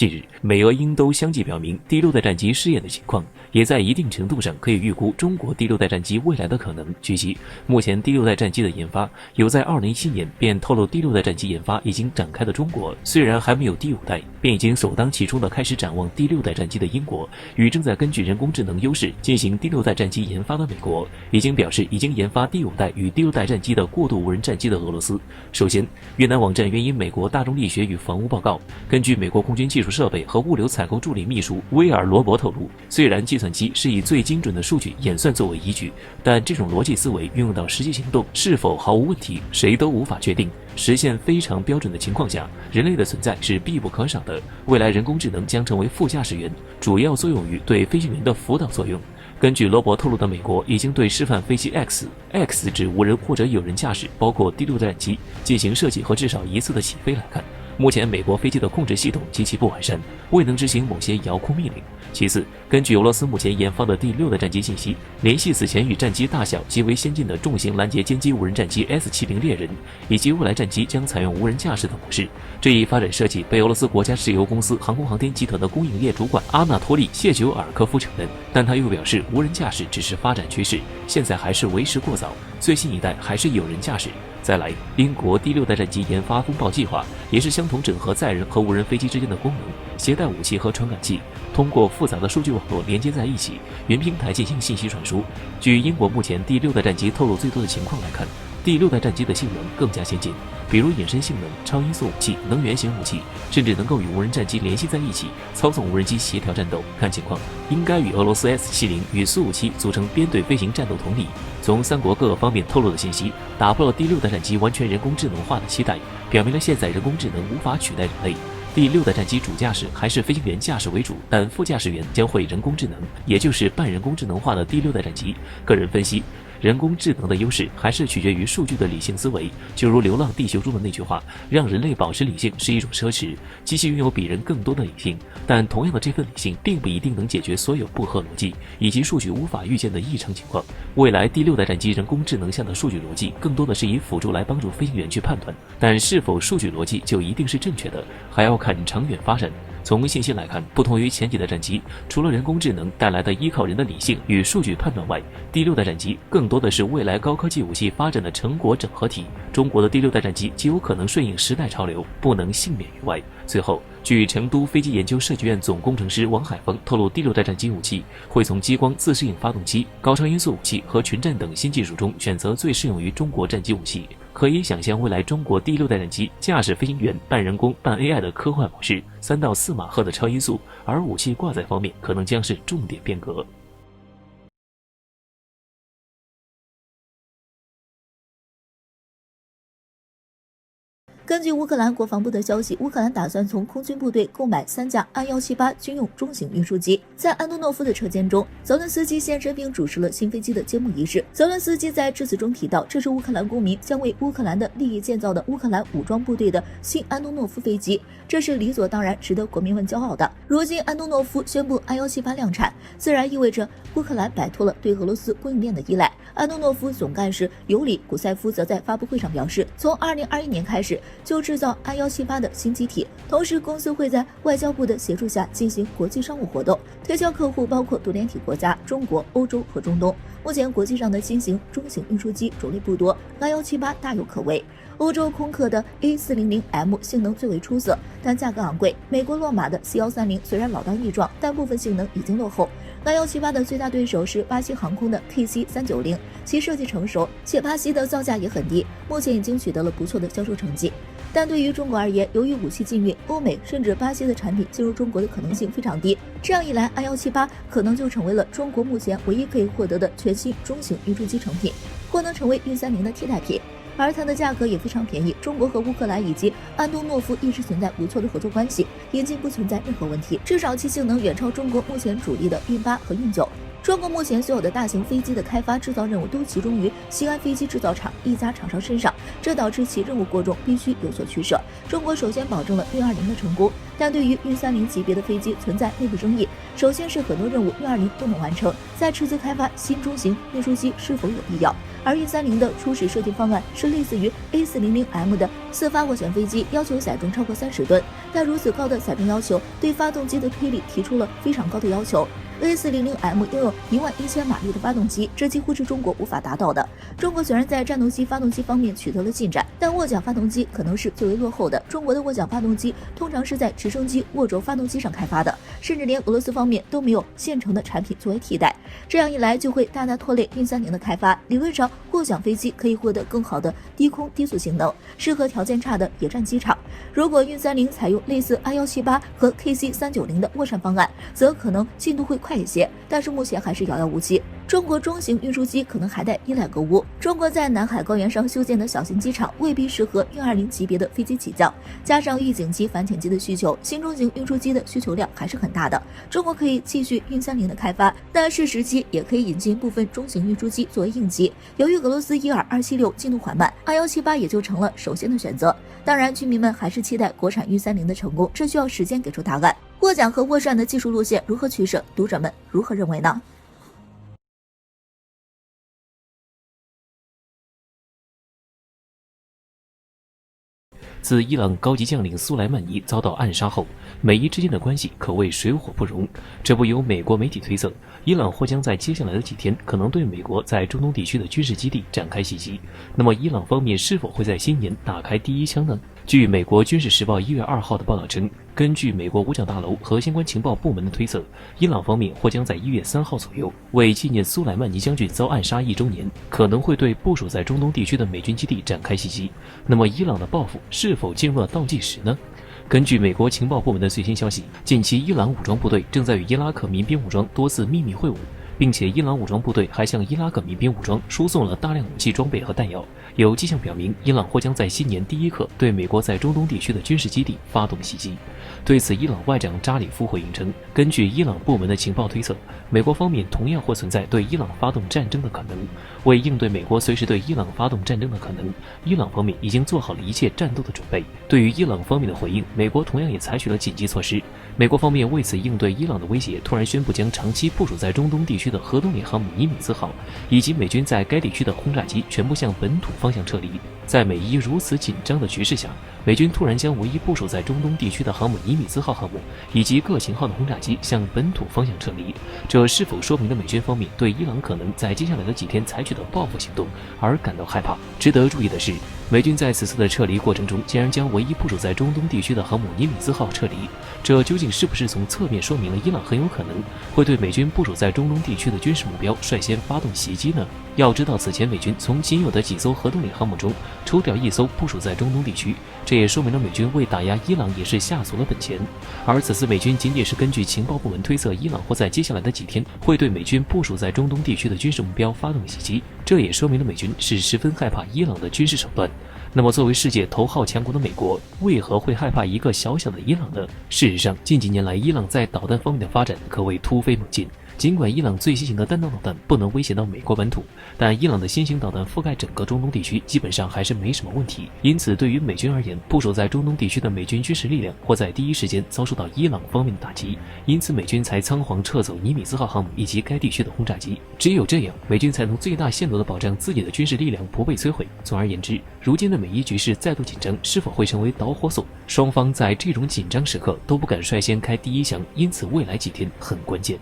近日，美俄英都相继表明第六代战机试验的情况，也在一定程度上可以预估中国第六代战机未来的可能。据悉，目前第六代战机的研发有在2017年便透露第六代战机研发已经展开的中国，虽然还没有第五代，便已经首当其冲地开始展望第六代战机的英国，与正在根据人工智能优势进行第六代战机研发的美国，已经表示已经研发第五代与第六代战机的过渡无人战机的俄罗斯。首先，越南网站援引美国大众力学与防务报告，根据美国空军技术设备和物流采购助理秘书威尔·罗伯透露，虽然计算机是以最精准的数据演算作为依据，但这种逻辑思维运用到实际行动是否毫无问题，谁都无法确定。实现非常标准的情况下，人类的存在是必不可少的。未来人工智能将成为副驾驶员，主要作用于对飞行员的辅导作用。根据罗伯透露的美国已经对示范飞机 X 指无人或者有人驾驶，包括第六代战机进行设计和至少一次的起飞来看，目前美国飞机的控制系统极其不完善，未能执行某些遥控命令。其次，根据俄罗斯目前研发的第六代战机信息，联系此前与战机大小极为先进的重型拦截歼击无人战机 S-70猎人，以及未来战机将采用无人驾驶的模式。这一发展设计被俄罗斯国家石油公司航空航天集团的供应链主管阿纳托利·谢久尔科夫承认，但他又表示无人驾驶只是发展趋势，现在还是为时过早，最新一代还是有人驾驶。再来，英国第六代战机研发风暴计划也是相同整合载人和无人飞机之间的功能，携带武器和传感器，通过复杂的数据网络连接在一起，云平台进行信息传输。据英国目前第六代战机透露最多的情况来看，第六代战机的性能更加先进，比如隐身性能、超音速武器、能源型武器，甚至能够与无人战机联系在一起，操纵无人机协调战斗。看情况，应该与俄罗斯 S-70与苏57组成编队飞行战斗同理。从三国各个方面透露的信息，打破了第六代战机完全人工智能化的期待，表明了现在人工智能无法取代人类。第六代战机主驾驶还是飞行员驾驶为主，但副驾驶员将会人工智能，也就是半人工智能化的第六代战机。个人分析，人工智能的优势还是取决于数据的理性思维，就如《流浪地球》中的那句话，让人类保持理性是一种奢侈，机器拥有比人更多的理性，但同样的这份理性并不一定能解决所有不合逻辑以及数据无法预见的异常情况。未来第六代战机人工智能下的数据逻辑更多的是以辅助来帮助飞行员去判断，但是否数据逻辑就一定是正确的，还要看长远发展。从信息来看，不同于前几代战机，除了人工智能带来的依靠人的理性与数据判断外，第六代战机更多的是未来高科技武器发展的成果整合体。中国的第六代战机极有可能顺应时代潮流，不能幸免于外。最后，据成都飞机研究设计院总工程师王海峰透露，第六代战机武器会从激光自适应发动机、高超音速武器和群战等新技术中选择最适用于中国战机武器。可以想象未来中国第六代战机驾驶飞行员半人工半 AI 的科幻模式，3到4马赫的超音速，而武器挂载方面可能将是重点变革。根据乌克兰国防部的消息，乌克兰打算从空军部队购买3架安178军用中型运输机。在安东诺夫的车间中，泽伦斯基现身并主持了新飞机的揭幕仪式。泽伦斯基在致辞中提到，这是乌克兰公民将为乌克兰的利益建造的乌克兰武装部队的新安东诺夫飞机，这是理所当然，值得国民们骄傲的。如今安东诺夫宣布安178量产，自然意味着乌克兰摆脱了对俄罗斯供应链的依赖。安东诺夫总干事尤里古塞夫则在发布会上表示，从2021年开始就制造安178的新机体，同时公司会在外交部的协助下进行国际商务活动，推销客户包括多联体国家、中国、欧洲和中东。目前国际上的新型中型运输机种类不多，安178大有可为。欧洲空客的 A400M 性能最为出色，但价格昂贵。美国洛马的 C130虽然老当益壮，但部分性能已经落后。安178的最大对手是巴西航空的 KC390，其设计成熟，且巴西的造价也很低，目前已经取得了不错的销售成绩。但对于中国而言，由于武器禁运，欧美甚至巴西的产品进入中国的可能性非常低。这样一来，安178可能就成为了中国目前唯一可以获得的全新中型运输机成品，或能成为运30的替代品。而它的价格也非常便宜，中国和乌克兰以及安东诺夫一直存在不错的合作关系，引进不存在任何问题，至少其性能远超中国目前主力的运8和运9。中国目前所有的大型飞机的开发制造任务都集中于西安飞机制造厂一家厂商身上，这导致其任务过重，必须有所取舍。中国首先保证了运20的成功，但对于运30级别的飞机存在内部争议。首先是很多任务运20都能完成，在斥资开发新中型运输机是否有必要？而运30的初始设计方案是类似于 A400M 的4发涡旋飞机，要求载重超过30吨，但如此高的载重要求对发动机的推力提出了非常高的要求。A400M 拥有11000马力的发动机，这几乎是中国无法达到的。中国虽然在战斗机发动机方面取得了进展，但涡桨发动机可能是最为落后的。中国的涡桨发动机通常是在直升机涡轴发动机上开发的，甚至连俄罗斯方面都没有现成的产品作为替代。这样一来，就会大大拖累运30的开发。理论上，涡桨飞机可以获得更好的低空低速性能，适合条件差的野战机场。如果运30采用类似 I178和 KC390的涡扇方案，则可能进度会快一些，但是目前还是遥遥无期。中国中型运输机可能还待依赖购物。中国在南海高原上修建的小型机场未必适合运20级别的飞机起降，加上预警机、反潜机的需求，新中型运输机的需求量还是很大的。中国可以继续运30的开发，但是时期也可以引进部分中型运输机作为应急。由于俄罗斯伊尔276进度缓慢，I178也就成了首先的选择。当然，居民们还是期待国产运30的成功，这需要时间给出答案。涡桨和涡扇的技术路线如何取舍，读者们如何认为呢？自伊朗高级将领苏莱曼尼遭到暗杀后，美伊之间的关系可谓水火不容。这不，有美国媒体推测，伊朗或将在接下来的几天可能对美国在中东地区的军事基地展开袭击。那么，伊朗方面是否会在新年打开第一枪呢？据美国《军事时报》1月2号的报道称，根据美国五角大楼和相关情报部门的推测，伊朗方面或将在1月3号左右，为纪念苏莱曼尼将军遭暗杀1周年，可能会对部署在中东地区的美军基地展开袭击。那么，伊朗的报复是否进入了倒计时呢？根据美国情报部门的最新消息，近期伊朗武装部队正在与伊拉克民兵武装多次秘密会晤，并且伊朗武装部队还向伊拉克民兵武装输送了大量武器装备和弹药。有迹象表明，伊朗或将在新年第一刻对美国在中东地区的军事基地发动袭击。对此，伊朗外长扎里夫回应称，根据伊朗部门的情报推测，美国方面同样或存在对伊朗发动战争的可能。为应对美国随时对伊朗发动战争的可能，伊朗方面已经做好了一切战斗的准备。对于伊朗方面的回应，美国同样也采取了紧急措施。美国方面为此应对伊朗的威胁，突然宣布将长期部署在中东地区的核动力航母尼米兹号以及美军在该地区的轰炸机全部向本土方向撤离。在美伊如此紧张的局势下，美军突然将唯一部署在中东地区的航母尼米兹号航母以及各型号的轰炸机向本土方向撤离，这是否说明了美军方面对伊朗可能在接下来的几天采取的报复行动而感到害怕？值得注意的是，美军在此次的撤离过程中竟然将唯一部署在中东地区的航母尼米兹号撤离，这究竟是不是从侧面说明了伊朗很有可能会对美军部署在中东地区的军事目标率先发动袭击呢？要知道，此前美军从仅有的几艘核动力航母中抽调一艘部署在中东地区，这也说明了美军为打压伊朗也是下足了本钱。而此次美军仅仅是根据情报部门推测，伊朗或在接下来的几天会对美军部署在中东地区的军事目标发动袭击，这也说明了美军是十分害怕伊朗的军事手段。那么，作为世界头号强国的美国，为何会害怕一个小小的伊朗呢？事实上，近几年来，伊朗在导弹方面的发展可谓突飞猛进。尽管伊朗最新型的弹道导弹不能威胁到美国本土，但伊朗的新型导弹覆盖整个中东地区，基本上还是没什么问题。因此，对于美军而言，部署在中东地区的美军军事力量或在第一时间遭受到伊朗方面的打击，因此美军才仓皇撤走尼米兹号航母以及该地区的轰炸机。只有这样，美军才能最大限度地保障自己的军事力量不被摧毁。总而言之，如今的美伊局势再度紧张，是否会成为导火索？双方在这种紧张时刻都不敢率先开第一枪，因此未来几天很关键。